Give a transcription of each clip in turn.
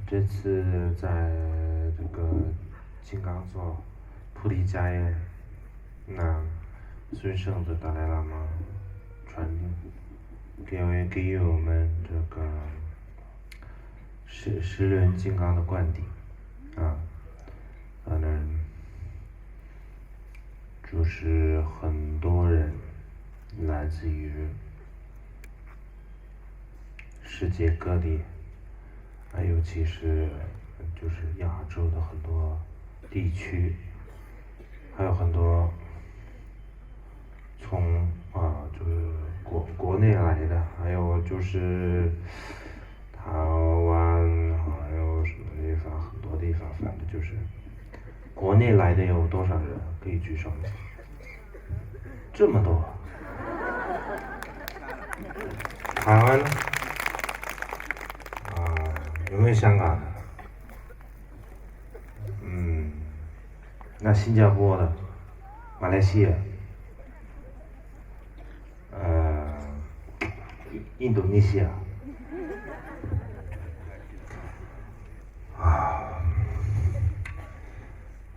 这次在这个金刚座菩提迦耶，那尊圣的达赖喇嘛传给予我们这个十人金刚的灌顶啊，反正就是很多人来自于世界各地，尤其是就是亚洲的很多地区，还有很多从就是国内来的，还有就是台湾，还有什么地方，很多地方，反正就是国内来的有多少人？可以举手吗？这么多。台湾呢？有没有香港的？那新加坡的、马来西亚、印度尼西亚，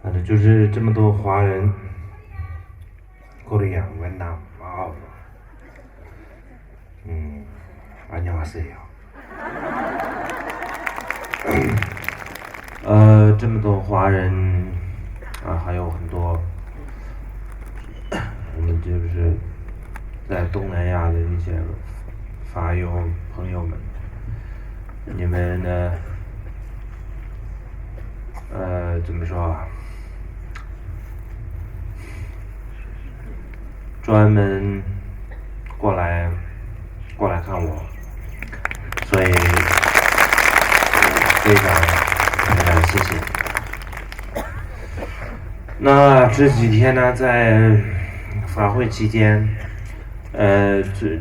反正就是这么多华人，Korea、越南、안녕하세요。这么多华人还有很多我们就是在东南亚的一些法友朋友们，你们呢？怎么说啊？专门过来看我，所以非常谢谢。那这几天呢，在法会期间，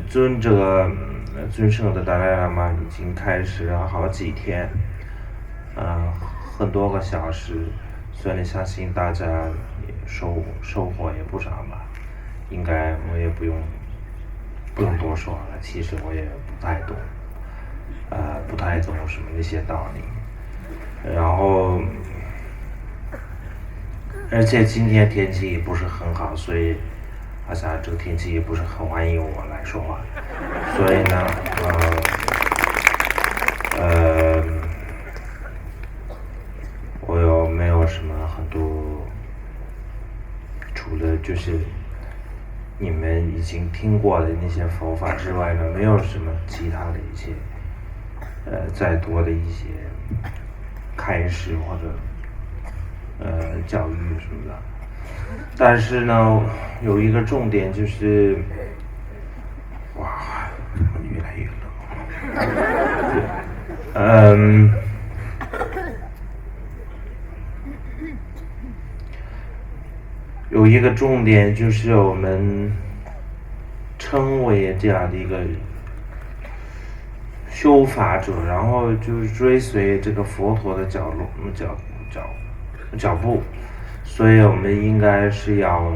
尊圣的达赖喇嘛已经开始了好几天，很多个小时，所以相信大家也收获也不少吧。应该我也不用多说了，其实我也不太懂什么那些道理。然后，而且今天天气也不是很好，所以好像这个天气也不是很欢迎我来说话，所以呢，我又没有什么很多，除了就是你们已经听过的那些佛法之外呢，没有什么其他的一些再多的一些开示或者教育什么的。但是呢，有一个重点就是，越来越冷。有一个重点就是我们称为这样的一个修法者，然后就是追随这个佛陀的脚步，所以我们应该是要，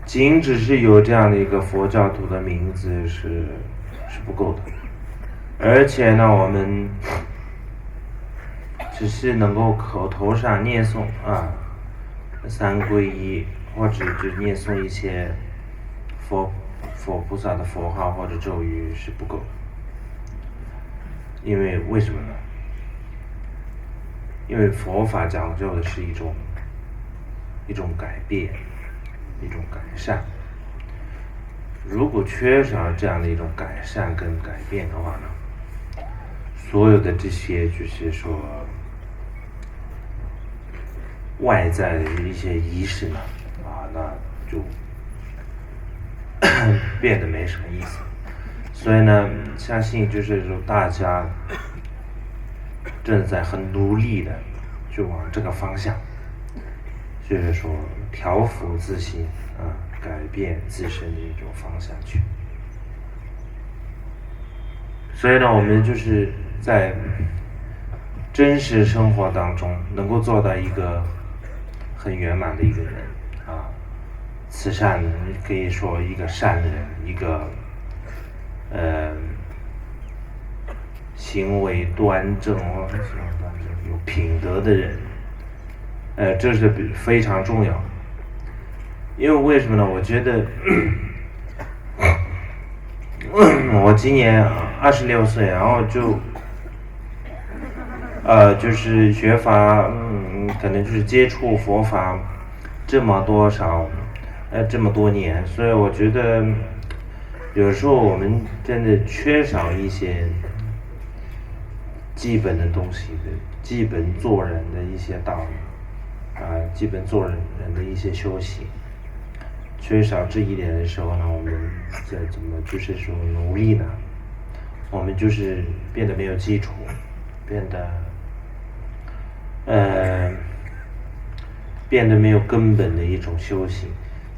仅只是有这样的一个佛教徒的名字是不够的，而且呢，我们只是能够口头上念诵三皈依，或者就念诵一些佛菩萨的佛号或者咒语是不够，为什么呢？因为佛法讲究的是一种改变，一种改善。如果缺少这样的一种改善跟改变的话呢，所有的这些就是说外在的一些仪式呢，那就变得没什么意思。所以呢，相信就是说大家正在很努力的就往这个方向，就是说调伏自心改变自身的一种方向去。所以呢，我们就是在真实生活当中能够做到一个很圆满的一个人慈善，可以说一个善人，一个行为端正有品德的人，这是非常重要。因为为什么呢？我觉得我今年26岁，然后就是学法，可能就是接触佛法这么多年，所以我觉得有时候我们真的缺少一些基本的东西的，基本做人的一些道理，基本做人的一些修行。缺少这一点的时候呢，我们再怎么就是说努力呢？我们就是变得没有基础，变得没有根本的一种修行。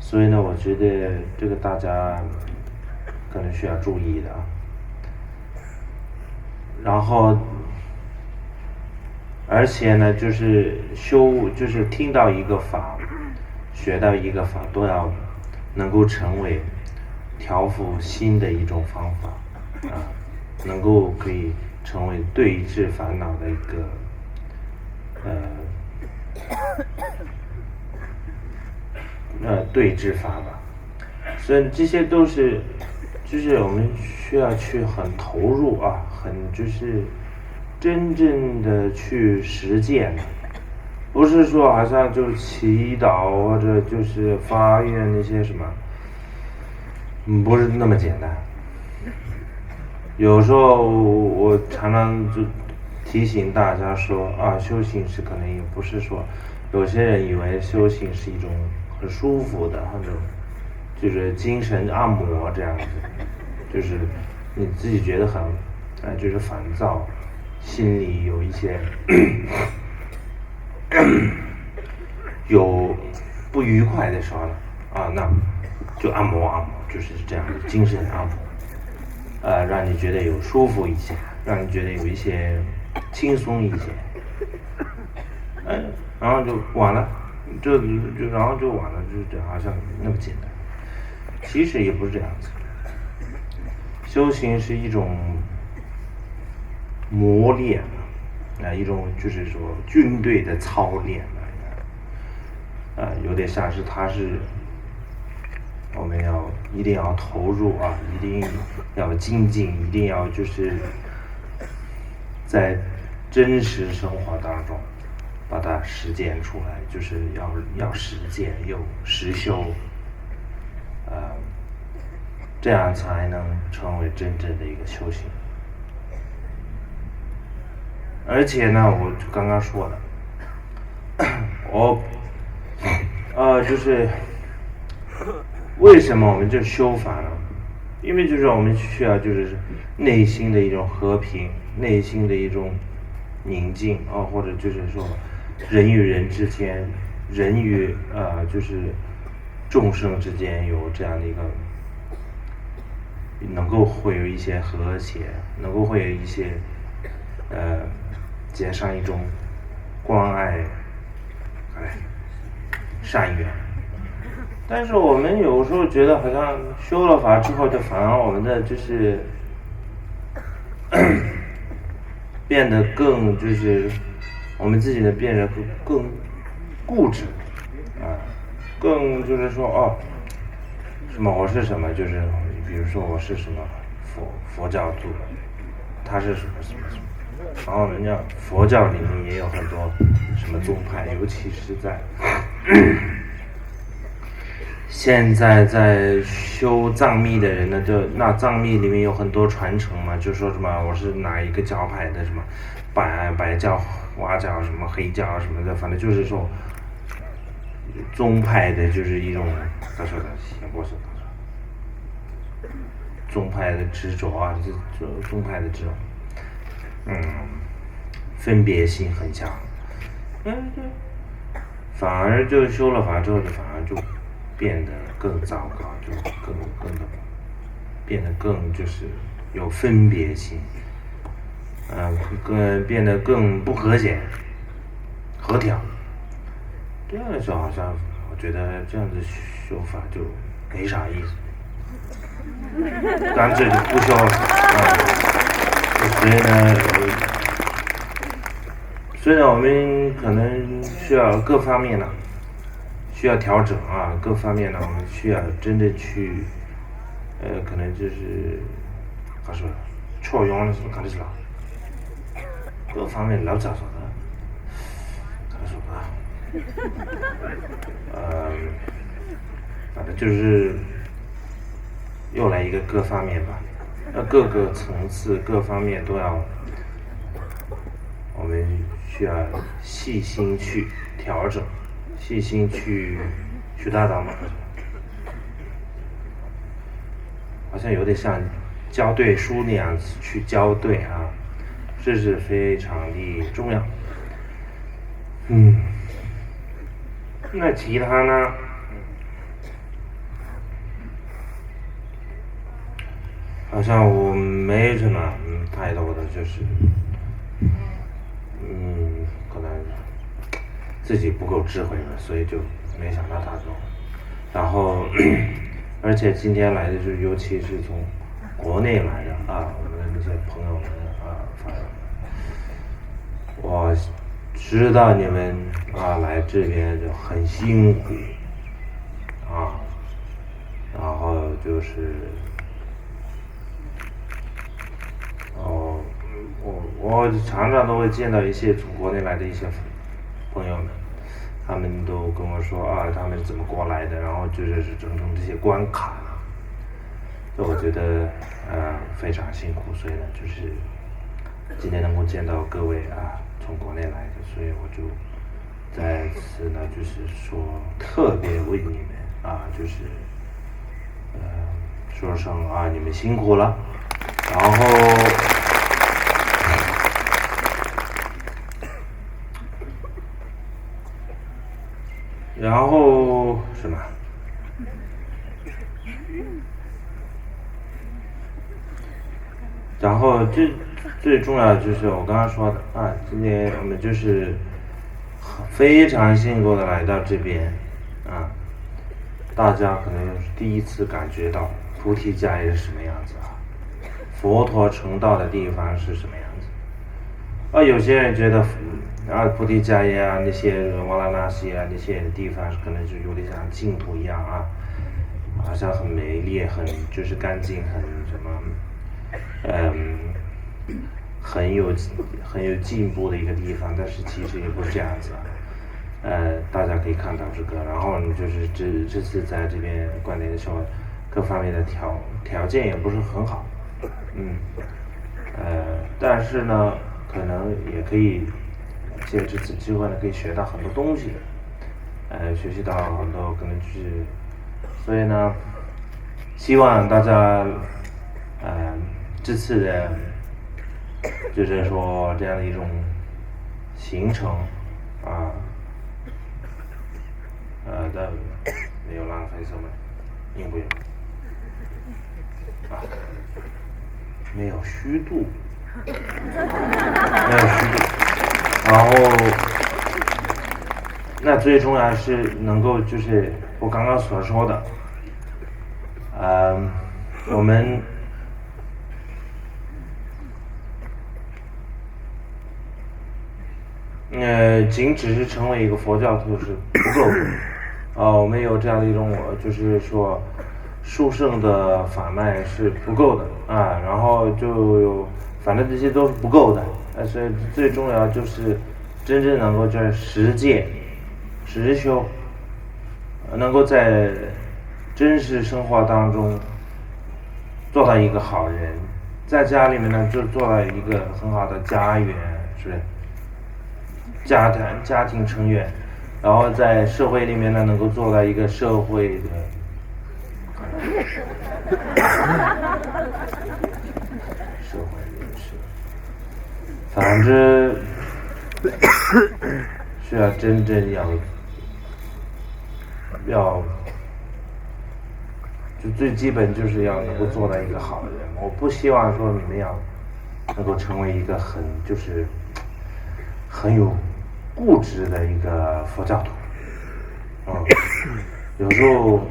所以呢，我觉得这个大家可能需要注意的。然后，而且呢，就是听到一个法，学到一个法，都要能够成为调伏心的一种方法，能够可以成为对治烦恼的一个对治法吧。所以这些都是就是我们需要去很投入很就是真正的去实践，不是说好像就祈祷或者就是发愿那些什么，不是那么简单。有时候我常常就提醒大家说修行是可能也不是说，有些人以为修行是一种很舒服的那种，就是精神按摩这样子，就是你自己觉得很就是烦躁，心里有一些有不愉快的时候呢那就按摩，就是这样的精神按摩，让你觉得有舒服一些，让你觉得有一些轻松一些，然后就完了，然后就完了，就好像那么简单。其实也不是这样子，修行是一种磨练一种就是说军队的操练有点像是我们一定要投入一定要精进，一定要就是在真实生活当中把它实践出来，就是要实践又实修，这样才能成为真正的一个修行。而且呢，我刚刚说的，就是为什么我们就修法呢？因为就是我们需要就是内心的一种和平，内心的一种宁静或者就是说人与人之间，人与就是众生之间有这样的一个能够会有一些和谐，能够会有一些结上一种关爱善缘。但是我们有时候觉得好像修了法之后，就反而我们的就是变得更就是我们自己的变得更固执更就是说什么我是什么，就是比如说我是什么佛教徒，他是什么什么什么，然后人家佛教里面也有很多什么宗派，尤其是在现在在修藏密的人呢，那藏密里面有很多传承嘛，就说什么我是哪一个教派的，什么白教、花教、什么黑教什么的，反正就是说宗派的，就是一种他说的宗派的执着宗派的这种分别心很强，反而就修了法之后，反而就变得更糟糕，就更变得更就是有分别心，变得更不和谐、和调。这样就好像我觉得这样子修法就没啥意思，干脆就不修了，就所以呢，虽然我们可能需要各方面呢需要调整啊，各方面呢我们需要真的去，可能就是咋说，错用的是干的是啦，各方面老咋说的，咋说啊，反正就是又来一个各方面吧，各个层次各方面都要。我们需要细心去调整，细心去搭档嘛，好像有点像校对书那样子去校对啊，这是非常的重要。那其他呢？好像我没什么太多的，就是可能自己不够智慧了，所以就没想到太多。然后，而且今天来的是，尤其是从国内来的啊，我们的那些朋友们啊，我知道你们啊来这边就很辛苦啊，然后就是我常常都会见到一些从国内来的一些朋友们，他们都跟我说啊，他们怎么过来的，然后就是整这些关卡，我觉得非常辛苦，所以呢，就是今天能够见到各位啊从国内来的，所以我就在此呢，就是说特别为你们啊，就是说声啊你们辛苦了，然后什么？然后最重要的就是我刚刚说的啊，今天我们就是非常辛苦的来到这边啊，大家可能是第一次感觉到菩提迦耶是什么样子啊，佛陀成道的地方是什么样子啊？有些人觉得菩提迦耶啊，那些瓦拉纳西啊，那些地方可能就有点像净土一样啊，好像很美丽，很就是干净，很什么，很有进步的一个地方，但是其实也不是这样子大家可以看到这个，然后就是这次在这边观点的时候，各方面的条件也不是很好，但是呢，可能也可以借这次机会呢，可以学到很多东西，学习到很多可能就是，所以呢，希望大家，这次的，就是说这样的一种行程，的没有浪费什么，应不应？没有虚度，然后，那最重要是能够就是我刚刚所说的，我们仅只是成为一个佛教徒是不够的，我们有这样的一种就是说殊胜的法脉是不够的然后就有反正这些都是不够的，但是最重要就是真正能够在实践实修，能够在真实生活当中做到一个好人，在家里面呢就做到一个很好的家园，是不是？家庭成员，然后在社会里面呢能够做到一个社会的社会人士，反正是要真正要就最基本就是要能够做到一个好人。我不希望说你们要能够成为一个就是很有固执的一个佛教徒，有时候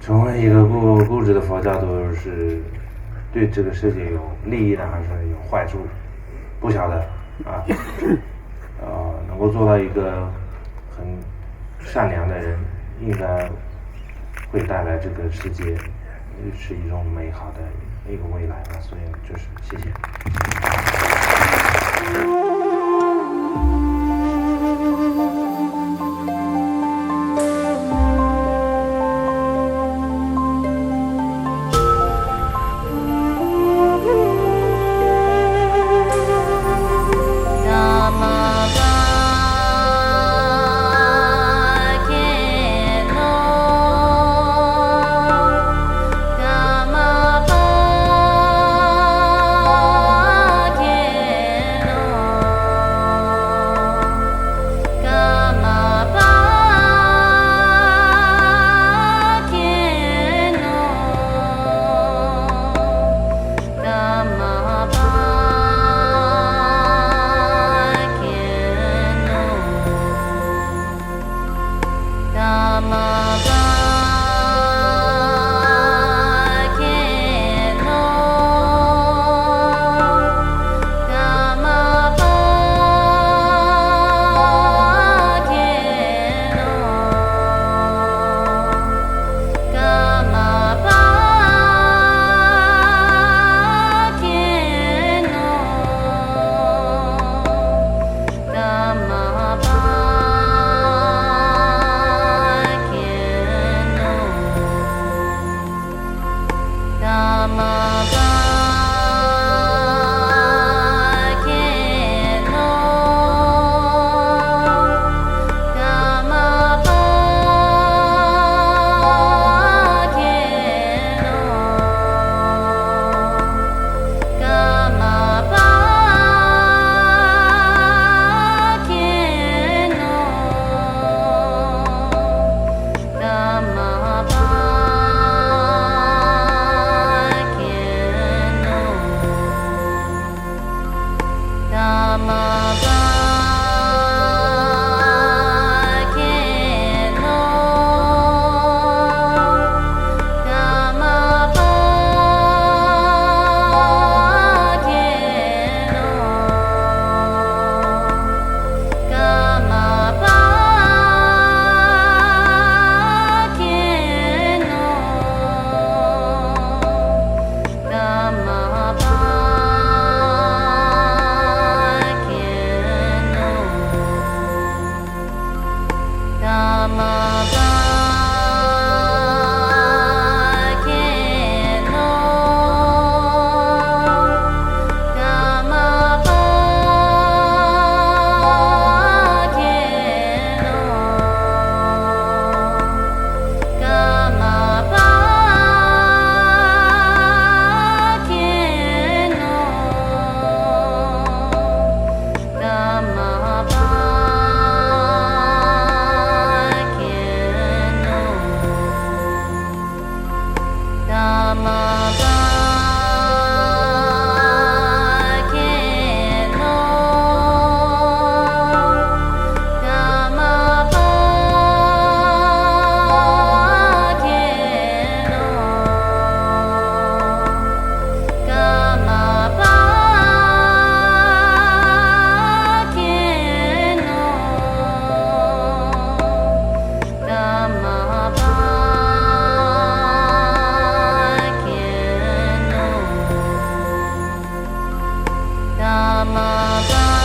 成为一个固执的佛教徒是对这个世界有利益呢，还是有坏处，不晓得啊。能够做到一个很善良的人，应该会带来这个世界是一种美好的一个未来吧。所以就是谢谢。Namah